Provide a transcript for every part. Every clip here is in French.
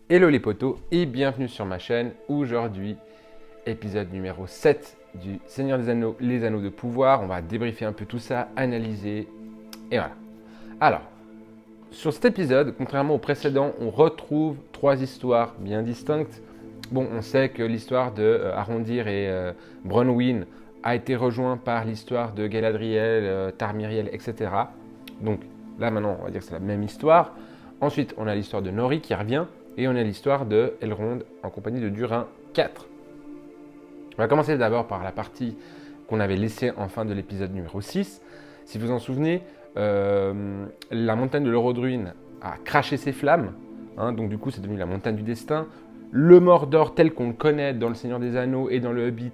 Hello les potos et bienvenue sur ma chaîne. Aujourd'hui, épisode numéro 7 du Seigneur des Anneaux, les Anneaux de Pouvoir. On va débriefer un peu tout ça, analyser et voilà. Alors, sur cet épisode, contrairement au précédent, on retrouve trois histoires bien distinctes. Bon, on sait que l'histoire de Arondir et Bronwyn a été rejointe par l'histoire de Galadriel, Tarmiriel, etc. Donc là maintenant, on va dire que c'est la même histoire. Ensuite, on a l'histoire de Nori qui revient. Et on a l'histoire de Elrond en compagnie de Durin 4. On va commencer d'abord par la partie qu'on avait laissée en fin de l'épisode numéro 6. Si vous vous en souvenez, la montagne de l'Orodruin a craché ses flammes. Donc du coup, c'est devenu la montagne du destin. Le Mordor tel qu'on le connaît dans le Seigneur des Anneaux et dans le Hobbit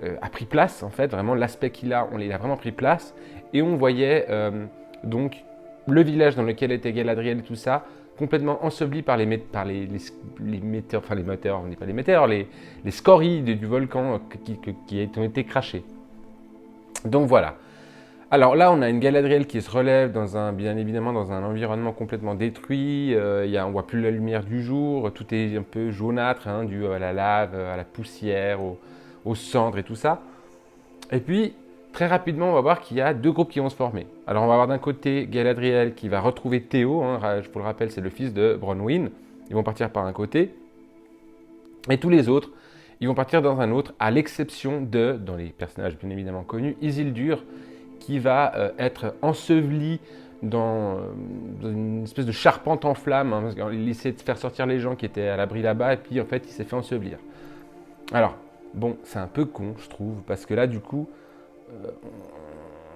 a pris place, en fait. Vraiment, l'aspect qu'il a, il a vraiment pris place. Et on voyait donc le village dans lequel était Galadriel et tout ça, complètement enseveli par les météores, enfin les météores, on ne dit pas les météores, les scories du volcan qui ont été crachés. Donc voilà. Alors là, on a une Galadriel qui se relève bien évidemment dans un environnement complètement détruit. On ne voit plus la lumière du jour, tout est un peu jaunâtre, dû à la lave, à la poussière, aux cendres et tout ça. Et puis, très rapidement, on va voir qu'il y a deux groupes qui vont se former. Alors, on va avoir d'un côté Galadriel qui va retrouver Théo. Je vous le rappelle, c'est le fils de Bronwyn. Ils vont partir par un côté. Et tous les autres, ils vont partir dans un autre, à l'exception dans les personnages bien évidemment connus, Isildur, qui va être enseveli dans une espèce de charpente en flammes. Parce qu'il essayait de faire sortir les gens qui étaient à l'abri là-bas. Et puis, en fait, il s'est fait ensevelir. Alors, bon, c'est un peu con, je trouve, parce que là, du coup,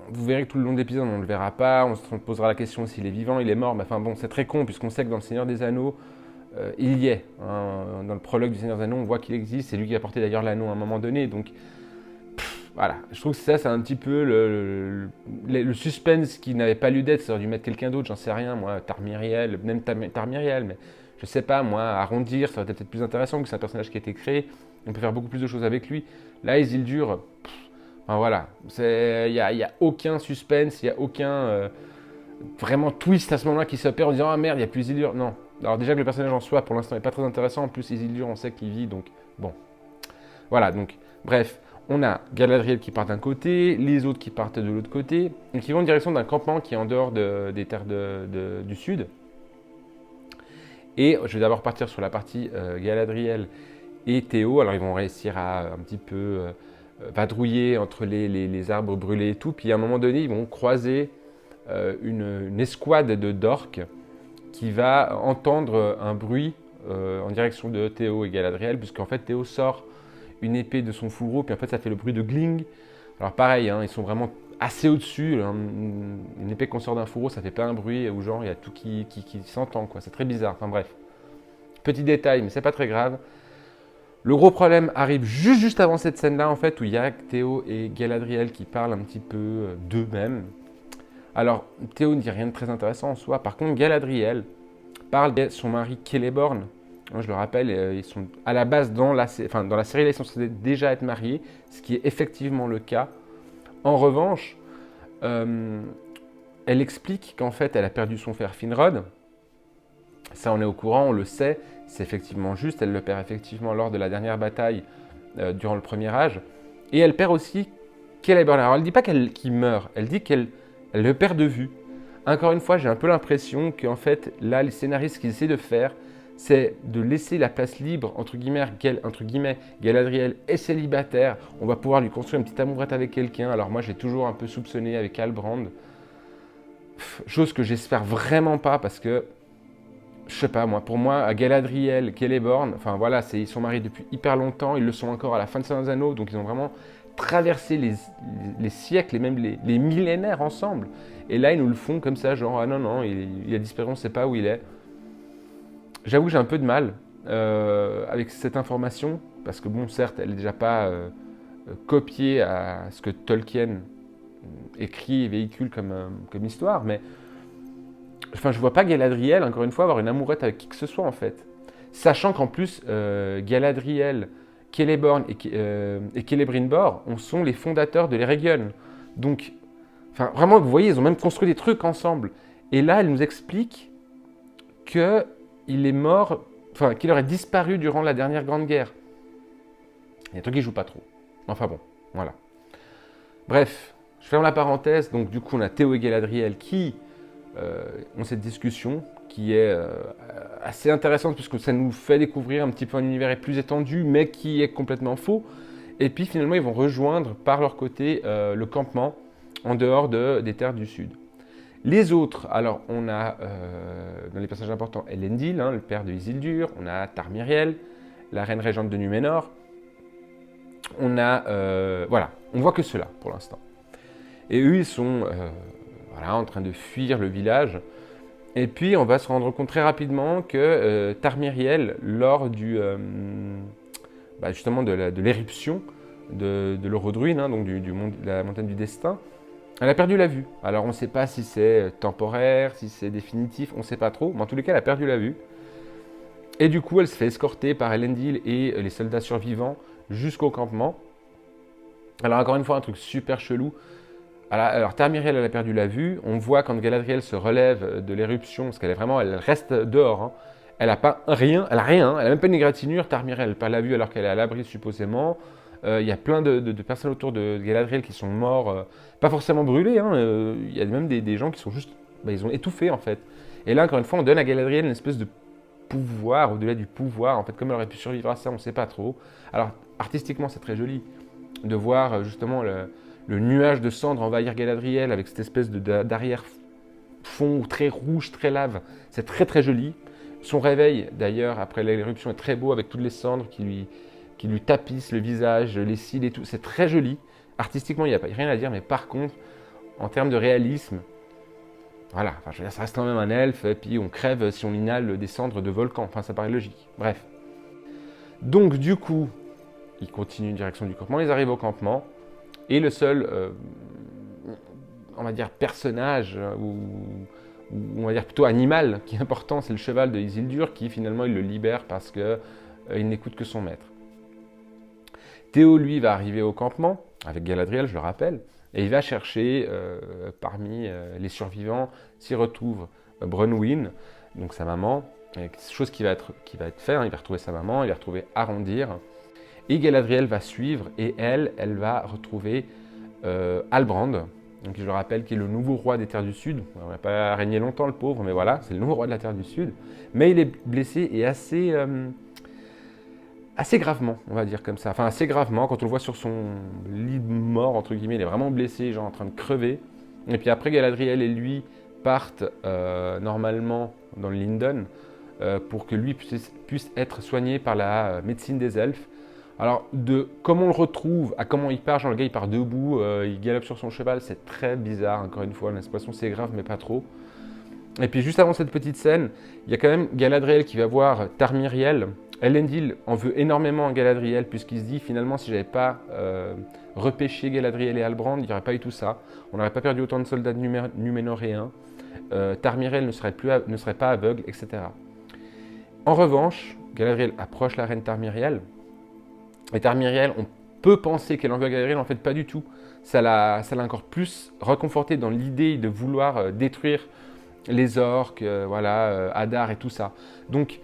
vous verrez que tout le long de l'épisode, on ne le verra pas, on se posera la question s'il est vivant, il est mort, mais enfin bon, c'est très con, puisqu'on sait que dans le Seigneur des Anneaux, il y est. Dans le prologue du Seigneur des Anneaux, on voit qu'il existe, c'est lui qui a porté d'ailleurs l'anneau à un moment donné, donc voilà. Je trouve que ça, c'est un petit peu le suspense qui n'avait pas lieu d'être, ça aurait dû mettre quelqu'un d'autre, j'en sais rien, moi, Tarmiriel, même Tarmiriel, mais je sais pas, moi, Arondir, ça aurait été peut-être plus intéressant, que c'est un personnage qui a été créé, on peut faire beaucoup plus de choses avec lui. Là, Isildur, enfin, voilà, il n'y a aucun suspense, il n'y a aucun vraiment twist à ce moment-là qui s'opère en disant ah merde, il n'y a plus Isildur. Non. Alors déjà que le personnage en soi, pour l'instant, n'est pas très intéressant. En plus, Isildur, on sait qu'il vit, donc bon. Voilà, donc bref, on a Galadriel qui part d'un côté, les autres qui partent de l'autre côté, et qui vont en direction d'un campement qui est en dehors des terres du sud. Et je vais d'abord partir sur la partie Galadriel et Théo. Alors ils vont réussir à un petit peu vadrouiller entre les arbres brûlés et tout. Puis à un moment donné, ils vont croiser une escouade d'orques qui va entendre un bruit en direction de Théo et Galadriel, puisqu'en fait Théo sort une épée de son fourreau, puis en fait ça fait le bruit de gling. Alors pareil, ils sont vraiment assez au-dessus. Une épée qu'on sort d'un fourreau, ça fait pas un bruit, ou genre il y a tout qui s'entend, quoi. C'est très bizarre, enfin bref. Petit détail, mais c'est pas très grave. Le gros problème arrive juste avant cette scène-là, en fait, où il y a Théo et Galadriel qui parlent un petit peu d'eux-mêmes. Alors, Théo ne dit rien de très intéressant en soi. Par contre, Galadriel parle de son mari Celeborn. Je le rappelle, ils sont à la base dans la série, là, ils sont censés déjà être mariés, ce qui est effectivement le cas. En revanche, elle explique qu'en fait, elle a perdu son frère Finrod. Ça, on est au courant, on le sait. C'est effectivement juste, elle le perd effectivement lors de la dernière bataille durant le premier âge. Et elle perd aussi Celeborn. Alors elle ne dit pas qu'il meurt, elle dit qu'elle le perd de vue. Encore une fois, j'ai un peu l'impression qu'en fait, là, les scénaristes, ce qu'ils essaient de faire, c'est de laisser la place libre, entre guillemets, Galadriel est célibataire, on va pouvoir lui construire une petite amourette avec quelqu'un. Alors moi, j'ai toujours un peu soupçonné avec Halbrand. Chose que j'espère vraiment pas, parce que je sais pas, pour moi, Galadriel, Celeborn, enfin voilà, ils sont mariés depuis hyper longtemps, ils le sont encore à la fin de Seigneur des Anneaux, donc ils ont vraiment traversé les siècles et même les millénaires ensemble. Et là, ils nous le font comme ça, genre, ah non, il a disparu, on ne sait pas où il est. J'avoue que j'ai un peu de mal avec cette information, parce que bon, certes, elle n'est déjà pas copiée à ce que Tolkien écrit et véhicule comme histoire, mais enfin, je vois pas Galadriel, encore une fois, avoir une amourette avec qui que ce soit, en fait. Sachant qu'en plus, Galadriel, Celeborn et Celebrimbor sont les fondateurs de l'Eregion. Donc, enfin, vraiment, vous voyez, ils ont même construit des trucs ensemble. Et là, elle nous explique qu'il est mort enfin, qu'il aurait disparu durant la dernière Grande Guerre. Il y a des trucs qui jouent pas trop. Enfin bon, voilà. Bref, je ferme la parenthèse. Donc du coup, on a Théo et Galadriel qui ont cette discussion qui est assez intéressante puisque ça nous fait découvrir un petit peu un univers plus étendu, mais qui est complètement faux. Et puis finalement, ils vont rejoindre par leur côté le campement en dehors des terres du Sud. Les autres, alors on a dans les personnages importants Elendil, le père de Isildur, on a Tarmiriel, la reine régente de Númenor. On a, voilà, on voit que ceux-là pour l'instant. Et eux, ils sont voilà, en train de fuir le village. Et puis, on va se rendre compte très rapidement que Tarmiriel, lors justement de l'éruption de l'Orodruin, donc de la montagne du destin, elle a perdu la vue. Alors, on ne sait pas si c'est temporaire, si c'est définitif, on ne sait pas trop. Mais en tous les cas, elle a perdu la vue. Et du coup, elle se fait escorter par Elendil et les soldats survivants jusqu'au campement. Alors, encore une fois, un truc super chelou. Alors, Tarmiriel, elle a perdu la vue. On voit quand Galadriel se relève de l'éruption, parce qu'elle est vraiment, elle reste dehors. Elle n'a pas rien, elle n'a même pas une égratignure. Tarmiriel, elle perd la vue alors qu'elle est à l'abri supposément. Il y a plein de personnes autour de Galadriel qui sont morts, pas forcément brûlés. Il y a même des gens qui sont juste, ils ont étouffé en fait. Et là, encore une fois, on donne à Galadriel une espèce de pouvoir, au-delà du pouvoir. En fait, comme elle aurait pu survivre à ça, on ne sait pas trop. Alors, artistiquement, c'est très joli de voir justement le nuage de cendres envahir Galadriel avec cette espèce d'arrière-fond très rouge, très lave. C'est très très joli. Son réveil, d'ailleurs, après l'éruption, est très beau avec toutes les cendres qui lui tapissent le visage, les cils et tout. C'est très joli. Artistiquement, il n'y a rien à dire, mais par contre, en termes de réalisme, voilà, enfin, je veux dire, ça reste quand même un elfe, et puis on crève si on inhale des cendres de volcan. Enfin, ça paraît logique. Bref. Donc, du coup, ils continuent en direction du campement, ils arrivent au campement, et le seul, on va dire, personnage, ou on va dire plutôt animal, qui est important, c'est le cheval de Isildur, qui finalement, il le libère parce qu'il n'écoute que son maître. Théo, lui, va arriver au campement, avec Galadriel, je le rappelle, et il va chercher, parmi les survivants, s'y retrouve Bronwyn, donc sa maman, chose qui va être faite, il va retrouver sa maman, il va retrouver Arondir, et Galadriel va suivre, et elle va retrouver Halbrand, donc je le rappelle, qui est le nouveau roi des Terres du Sud. Il n'a pas régné longtemps, le pauvre, mais voilà, c'est le nouveau roi de la Terre du Sud. Mais il est blessé et assez gravement, on va dire comme ça. Enfin, assez gravement, quand on le voit sur son lit de mort, entre guillemets, il est vraiment blessé, genre en train de crever. Et puis après, Galadriel et lui partent normalement dans le Lindon pour que lui puisse être soigné par la médecine des elfes. Alors, de comment on le retrouve à comment il part, genre le gars il part debout, il galope sur son cheval, c'est très bizarre, encore une fois, l'expression c'est grave mais pas trop. Et puis juste avant cette petite scène, il y a quand même Galadriel qui va voir Tarmiriel. Elendil en veut énormément à Galadriel puisqu'il se dit finalement si j'avais pas repêché Galadriel et Halbrand, il n'y aurait pas eu tout ça. On n'aurait pas perdu autant de soldats numénoréens. Tarmiriel ne serait pas aveugle, etc. En revanche, Galadriel approche la reine Tarmiriel. Et Tarmiriel, on peut penser qu'elle envoie Galadriel, en fait pas du tout. Ça l'a encore plus reconforté dans l'idée de vouloir détruire les orques, Hadar et tout ça. Donc,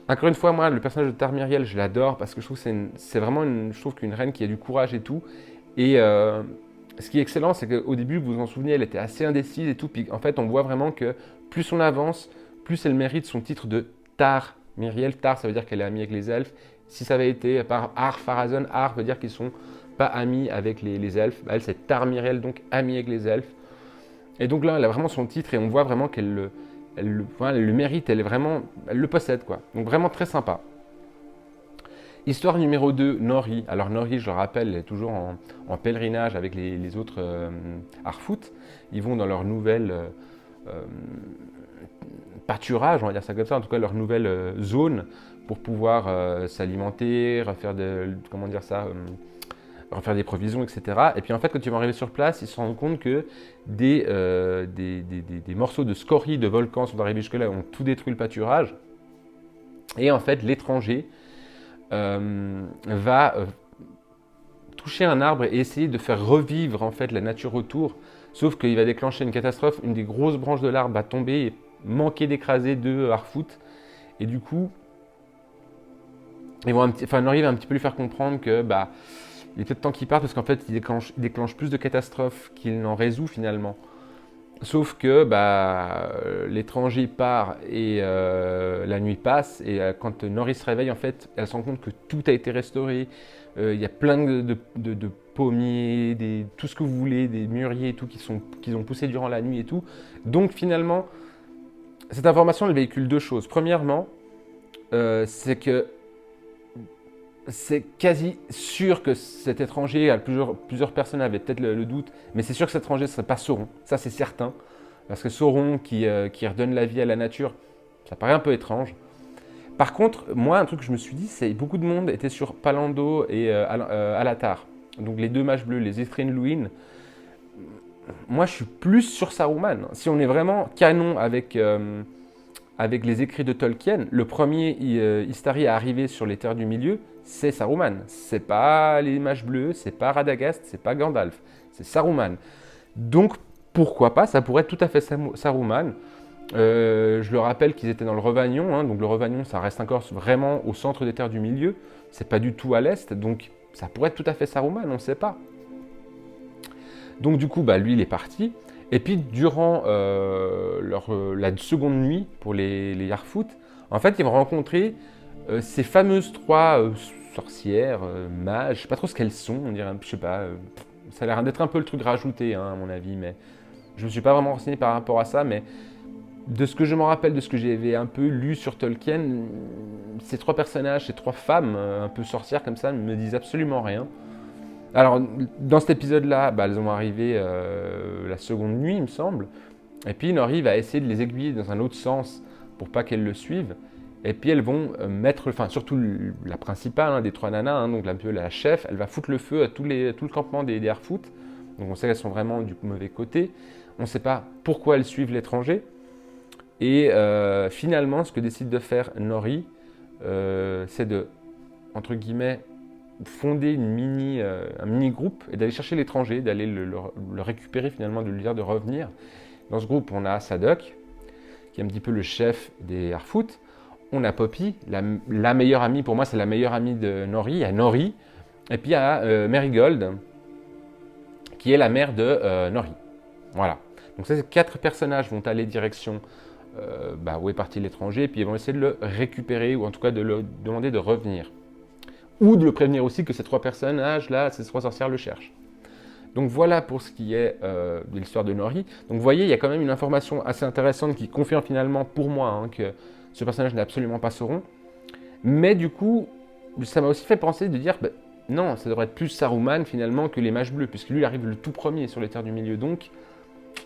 encore une fois, moi, le personnage de Tarmiriel, je l'adore parce que je trouve que c'est vraiment qu'une reine qui a du courage et tout. Et ce qui est excellent, c'est qu'au début, vous vous en souvenez, elle était assez indécise et tout. Puis en fait, on voit vraiment que plus on avance, plus elle mérite son titre de Tarmiriel. Tar, ça veut dire qu'elle est amie avec les elfes. Si ça avait été par Ar-Pharazôn, Ar veut dire qu'ils ne sont pas amis avec les elfes. Elle, c'est Tarmiriel, donc amie avec les elfes. Et donc là, elle a vraiment son titre et on voit vraiment qu'elle le mérite, elle le possède, quoi. Donc vraiment très sympa. Histoire numéro 2, Nori. Alors Nori, je le rappelle, elle est toujours en pèlerinage avec les autres Harfoot. Ils vont dans leur nouvelle pâturage, on va dire ça comme ça, en tout cas leur nouvelle zone pour pouvoir s'alimenter, refaire des provisions, etc. Et puis en fait, quand ils vont arriver sur place, ils se rendent compte que des morceaux de scories de volcans sont arrivés jusque-là, ont tout détruit le pâturage. Et en fait, l'étranger va toucher un arbre et essayer de faire revivre en fait la nature autour. Sauf qu'il va déclencher une catastrophe, une des grosses branches de l'arbre va tomber et manquer d'écraser deux Harfoot. Et du coup, Nori va un petit peu lui faire comprendre que bah, il est peut-être temps qu'il parte parce qu'en fait, il déclenche plus de catastrophes qu'il n'en résout finalement. Sauf que bah, l'étranger part et la nuit passe et quand Nori se réveille, en fait, elle se rend compte que tout a été restauré. Il y a plein de pommiers, tout ce que vous voulez, des mûriers et tout qu'ils ont poussé durant la nuit et tout. Donc finalement, cette information, elle véhicule deux choses. Premièrement, c'est que c'est quasi sûr que cet étranger, plusieurs personnes avaient peut-être le doute, mais c'est sûr que cet étranger ne serait pas Sauron, ça c'est certain. Parce que Sauron qui redonne la vie à la nature, ça paraît un peu étrange. Par contre, moi, un truc que je me suis dit, c'est que beaucoup de monde était sur Palando et Alatar. Donc les deux mages bleus, les Eithrin Luin. Moi, je suis plus sur Saruman. Si on est vraiment canon avec les écrits de Tolkien, le premier Istari à arriver sur les terres du milieu, c'est Saruman. C'est pas les mages bleus, c'est pas Radagast, c'est pas Gandalf, c'est Saruman. Donc pourquoi pas, ça pourrait être tout à fait Saruman. Je le rappelle qu'ils étaient dans le Revagnon, hein, donc le Revagnon ça reste encore vraiment au centre des terres du milieu, c'est pas du tout à l'est, donc ça pourrait être tout à fait Saruman, on ne sait pas. Donc du coup, bah, lui il est parti. Et puis durant la seconde nuit pour les Yarfoot, en fait ils vont rencontrer ces fameuses trois sorcières, mages, je sais pas trop ce qu'elles sont, on dirait, je sais pas, ça a l'air d'être un peu le truc rajouté hein, à mon avis, mais je me suis pas vraiment renseigné par rapport à ça, mais de ce que je me rappelle, de ce que j'avais un peu lu sur Tolkien, ces trois personnages, ces trois femmes un peu sorcières comme ça, ne me disent absolument rien. Alors, dans cet épisode-là, bah, elles vont arriver la seconde nuit, il me semble. Et puis, Nori va essayer de les aiguiller dans un autre sens pour pas qu'elles le suivent. Et puis, elles vont mettre, enfin, surtout la principale hein, des trois nanas, hein, donc un peu la chef, elle va foutre le feu à tout le campement des Harfoot. Donc, on sait qu'elles sont vraiment du mauvais côté. On ne sait pas pourquoi elles suivent l'étranger. Et finalement, ce que décide de faire Nori, c'est de, entre guillemets, fonder un mini-groupe et d'aller chercher l'étranger, d'aller le récupérer finalement, de lui dire de revenir. Dans ce groupe, on a Sadok, qui est un petit peu le chef des Harfoot. On a Poppy, la meilleure amie, pour moi c'est la meilleure amie de Nori, il y a Nori, et puis il y a Marigold, qui est la mère de Nori. Voilà. Donc ces quatre personnages vont aller direction où est parti l'étranger, et puis ils vont essayer de le récupérer, ou en tout cas de le demander de revenir. Ou de le prévenir aussi que ces trois personnages-là, ces trois sorcières le cherchent. Donc voilà pour ce qui est de l'histoire de Nori. Donc vous voyez, il y a quand même une information assez intéressante qui confirme finalement pour moi hein, que ce personnage n'est absolument pas Sauron. Mais du coup, ça m'a aussi fait penser de dire, non, ça devrait être plus Saruman finalement que les mages bleus, puisque lui il arrive le tout premier sur les terres du milieu. Donc,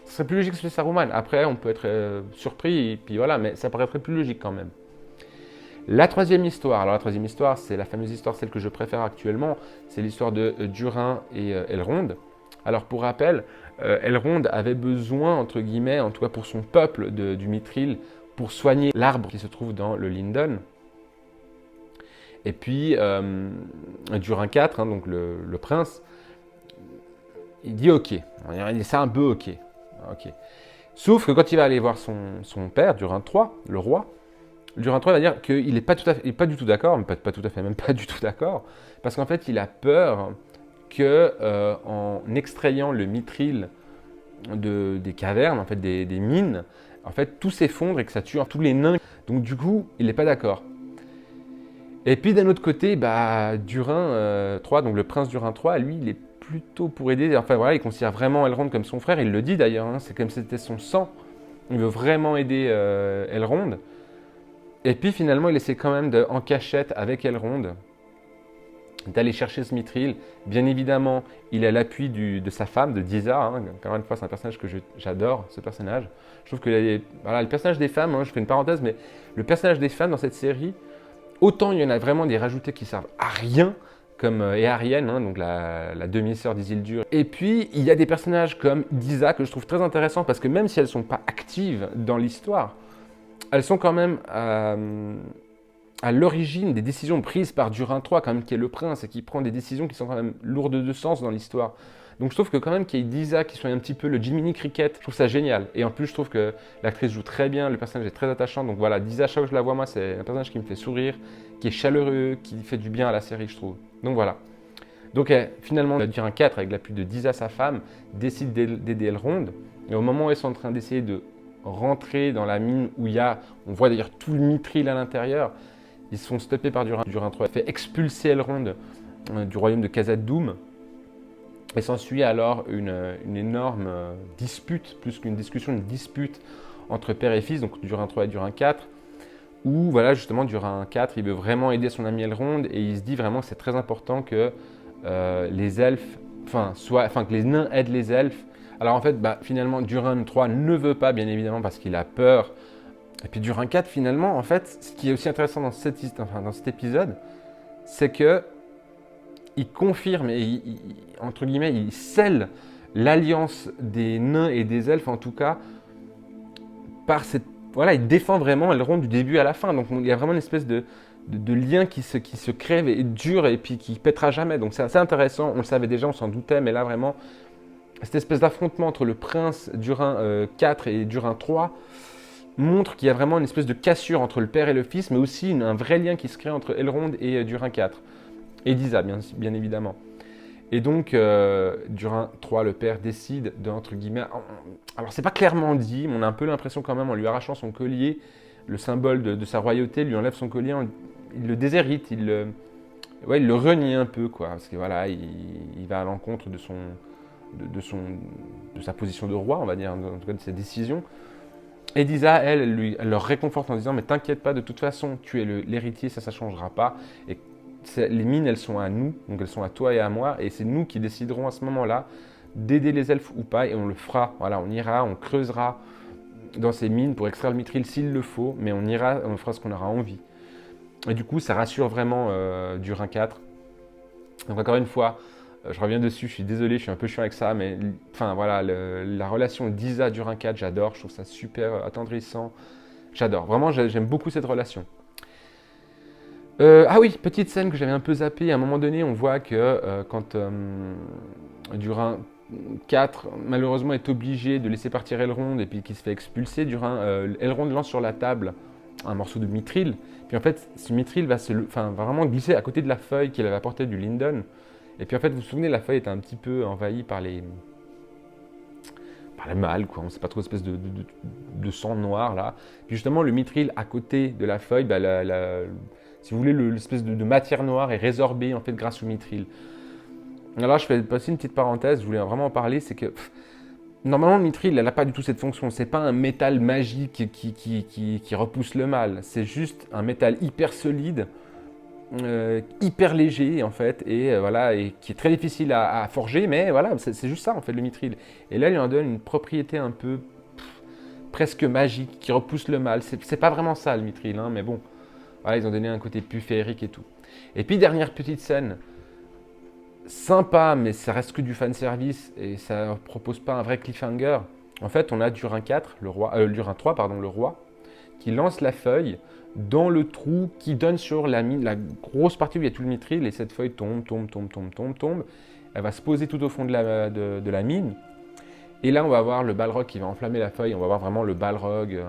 ce serait plus logique que ce soit Saruman. Après, on peut être surpris, et puis voilà, mais ça paraîtrait plus logique quand même. La troisième histoire, alors la troisième histoire, c'est la fameuse histoire, celle que je préfère actuellement, c'est l'histoire de Durin et Elrond. Alors pour rappel, Elrond avait besoin, entre guillemets, en tout cas pour son peuple du Mithril, pour soigner l'arbre qui se trouve dans le Lindon. Et puis Durin IV, hein, donc le prince, il dit ok, il dit ça un peu ok. Sauf que quand il va aller voir son père, Durin III, le roi, Durin III va dire qu'il n'est pas du tout d'accord, mais pas tout à fait, même pas du tout d'accord, parce qu'en fait, il a peur que en extrayant le mithril des cavernes, en fait, des mines, en fait, tout s'effondre et que ça tue tous les nains. Donc du coup, il n'est pas d'accord. Et puis d'un autre côté, Durin III, donc le prince Durin III, lui, il est plutôt pour aider. Enfin voilà, il considère vraiment Elrond comme son frère. Il le dit d'ailleurs, hein, c'est comme si c'était son sang. Il veut vraiment aider Elrond. Et puis finalement, il essaie quand même en cachette avec Elrond d'aller chercher ce mithril. Bien évidemment, il a l'appui de sa femme, de Disa. Hein. Encore une fois, c'est un personnage que j'adore, ce personnage. Je trouve que le personnage des femmes, hein, je fais une parenthèse, mais le personnage des femmes dans cette série, autant il y en a vraiment des rajoutés qui servent à rien, comme Éarienne, hein, donc la demi-sœur d'Isildur. Et puis, il y a des personnages comme Disa que je trouve très intéressants parce que même si elles ne sont pas actives dans l'histoire, elles sont quand même à l'origine des décisions prises par Durin III, quand même, qui est le prince et qui prend des décisions qui sont quand même lourdes de sens dans l'histoire. Donc je trouve que quand même qu'il y ait Disa qui soit un petit peu le Jiminy Cricket, je trouve ça génial. Et en plus, je trouve que l'actrice joue très bien, le personnage est très attachant. Donc voilà, Disa, chaque fois que je la vois, moi, c'est un personnage qui me fait sourire, qui est chaleureux, qui fait du bien à la série, je trouve. Donc voilà. Donc finalement, le Durin 4, avec l'appui de Disa, sa femme, décide d'aider Elrond. Et au moment où ils sont en train d'essayer de rentrer dans la mine où il y a, on voit d'ailleurs tout le mithril à l'intérieur, ils sont stoppés par Durin 3. Il fait expulser Elrond du royaume de Khazad-dûm. Et s'ensuit alors une énorme dispute, plus qu'une discussion, une dispute entre père et fils, donc Durin 3 et Durin 4, où voilà, justement Durin 4, il veut vraiment aider son ami Elrond et il se dit vraiment que c'est très important que les elfes, que les nains aident les elfes. Alors en fait, finalement, Durin 3 ne veut pas, bien évidemment, parce qu'il a peur. Et puis Durin 4, finalement, en fait, ce qui est aussi intéressant dans cet épisode, c'est que il confirme et entre guillemets, il scelle l'alliance des nains et des elfes, en tout cas, par cette... Voilà, il défend vraiment Elrond du début à la fin. Donc il y a vraiment une espèce de lien qui se crève et dure et puis qui pètera jamais. Donc c'est assez intéressant, on le savait déjà, on s'en doutait, mais là vraiment, cette espèce d'affrontement entre le prince Durin 4 et Durin 3 montre qu'il y a vraiment une espèce de cassure entre le père et le fils, mais aussi un vrai lien qui se crée entre Elrond et Durin 4. Et Disa, bien évidemment. Et donc, Durin 3, le père, décide de, entre guillemets... Alors, c'est pas clairement dit, mais on a un peu l'impression quand même, en lui arrachant son collier, le symbole de sa royauté, lui enlève son collier, il le déshérite, il le renie un peu, quoi. Parce que voilà, il va à l'encontre de sa position de roi, on va dire, en tout cas de ses décisions. Et Disa, elle leur réconforte en disant « Mais t'inquiète pas, de toute façon, tu es l'héritier, ça ne changera pas. » Et les mines, elles sont à nous, donc elles sont à toi et à moi, et c'est nous qui déciderons à ce moment-là d'aider les elfes ou pas, et on le fera. Voilà, on ira, on creusera dans ces mines pour extraire le mithril s'il le faut, mais on ira, on fera ce qu'on aura envie. Et du coup, ça rassure vraiment Durin 4. Donc encore une fois, je reviens dessus, je suis désolé, je suis un peu chiant avec ça, mais enfin voilà, la relation Disa-Durin 4, j'adore, je trouve ça super attendrissant, j'adore, vraiment j'aime beaucoup cette relation. Ah oui, petite scène que j'avais un peu zappée, à un moment donné on voit que quand Durin 4 malheureusement est obligé de laisser partir Elrond et puis qu'il se fait expulser, Elrond lance sur la table un morceau de mithril, puis en fait ce mithril va vraiment glisser à côté de la feuille qu'il avait apportée du Lindon. Et puis en fait, vous vous souvenez, la feuille était un petit peu envahie par les mâles, quoi. On ne sait pas trop, espèce de sang noir là. Puis justement, le mithril à côté de la feuille, si vous voulez, l'espèce de matière noire est résorbée en fait grâce au mithril. Alors je fais passer une petite parenthèse, je voulais vraiment en parler, c'est que normalement le mithril, elle n'a pas du tout cette fonction. C'est pas un métal magique qui repousse le mal. C'est juste un métal hyper solide. Hyper léger en fait et qui est très difficile à forger, mais voilà, c'est juste ça en fait le mithril. Et là il en donne une propriété un peu presque magique qui repousse le mal. C'est pas vraiment ça le mithril, hein, mais bon, voilà, ils ont donné un côté plus féerique et tout. Et puis dernière petite scène sympa, mais ça reste que du fan service et ça propose pas un vrai cliffhanger. En fait, on a Durin 4, Durin 3 pardon, le roi, qui lance la feuille dans le trou qui donne sur la mine, la grosse partie où il y a tout le mithril, et cette feuille tombe. Elle va se poser tout au fond de la mine. Et là, on va voir le Balrog qui va enflammer la feuille. On va voir vraiment le Balrog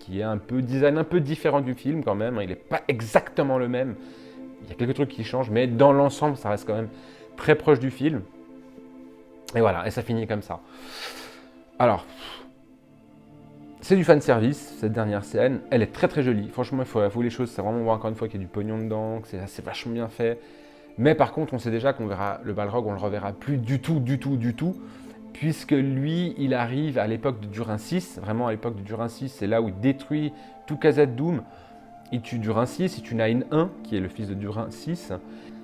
qui est un design un peu différent du film quand même. Il n'est pas exactement le même. Il y a quelques trucs qui changent, mais dans l'ensemble, ça reste quand même très proche du film. Et voilà, et ça finit comme ça. Alors... c'est du fanservice, cette dernière scène. Elle est très très jolie. Franchement, il faut les choses, c'est vraiment voir encore une fois qu'il y a du pognon dedans, que c'est vachement bien fait. Mais par contre, on sait déjà qu'on verra le Balrog, on le reverra plus du tout, puisque lui, il arrive à l'époque de Durin 6. Vraiment, à l'époque de Durin 6, c'est là où il détruit tout Khazad-dûm. Il tue Durin 6, il tue Nain 1, qui est le fils de Durin 6.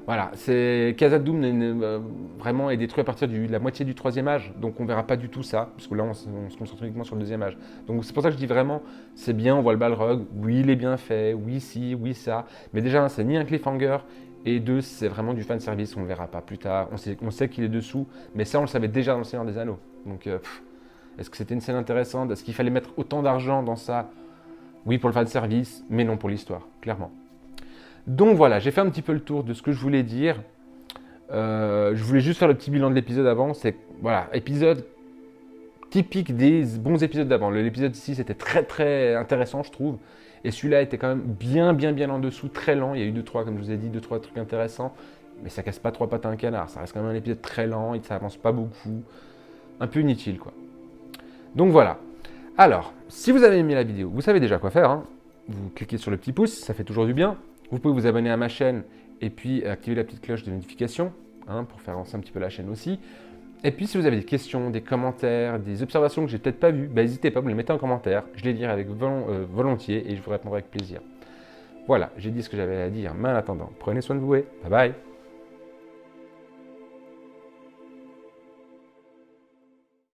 Voilà, Khazad-dûm vraiment est détruit à partir de la moitié du 3e âge, donc on ne verra pas du tout ça, parce que là on se concentre uniquement sur le 2e âge. Donc c'est pour ça que je dis vraiment, c'est bien, on voit le Balrog, oui il est bien fait, oui si, oui ça, mais déjà c'est ni un cliffhanger, et deux, c'est vraiment du fanservice, on ne le verra pas plus tard, on sait qu'il est dessous, mais ça on le savait déjà dans le Seigneur des Anneaux. Donc est-ce que c'était une scène intéressante? Est-ce qu'il fallait mettre autant d'argent dans ça? Oui pour le fanservice, mais non pour l'histoire, clairement. Donc voilà, j'ai fait un petit peu le tour de ce que je voulais dire. Je voulais juste faire le petit bilan de l'épisode avant. C'est voilà, épisode typique des bons épisodes d'avant. L'épisode 6 était très très intéressant, je trouve. Et celui-là était quand même bien en dessous, très lent. Il y a eu 2-3, comme je vous ai dit, 2-3 trucs intéressants. Mais ça casse pas 3 pattes à un canard. Ça reste quand même un épisode très lent, ça avance pas beaucoup. Un peu inutile, quoi. Donc voilà. Alors, si vous avez aimé la vidéo, vous savez déjà quoi faire, hein. Vous cliquez sur le petit pouce, ça fait toujours du bien. Vous pouvez vous abonner à ma chaîne et puis activer la petite cloche de notification, hein, pour faire avancer un petit peu la chaîne aussi. Et puis, si vous avez des questions, des commentaires, des observations que j'ai peut-être pas vues, n'hésitez pas, vous les mettez en commentaire. Je les lirai avec volontiers et je vous répondrai avec plaisir. Voilà, j'ai dit ce que j'avais à dire, mais en attendant, prenez soin de vous et bye bye.